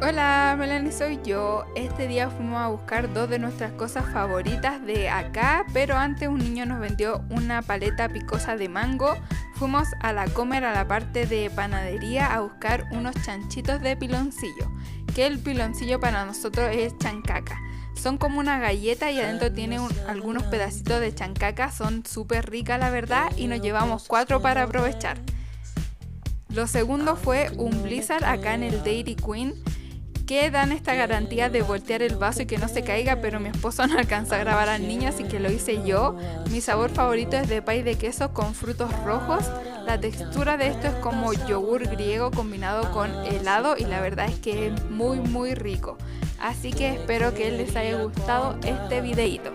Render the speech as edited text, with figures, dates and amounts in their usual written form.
Hola, Melanie, soy yo. Este día fuimos a buscar dos de nuestras cosas favoritas de acá, pero antes un niño nos vendió una paleta picosa de mango. Fuimos a la Comer, a la parte de panadería, a buscar unos chanchitos de piloncillo, que el piloncillo para nosotros es chancaca. Son como una galleta y adentro tiene algunos pedacitos de chancaca, son súper ricas la verdad y nos llevamos 4 para aprovechar. Lo segundo fue un Blizzard acá en el Dairy Queen, que dan esta garantía de voltear el vaso y que no se caiga, pero mi esposo no alcanzó a grabar al niño, así que lo hice yo. Mi sabor favorito es de pay de queso con frutos rojos. La textura de esto es como yogur griego combinado con helado y la verdad es que es muy rico. Así que espero que les haya gustado este videito.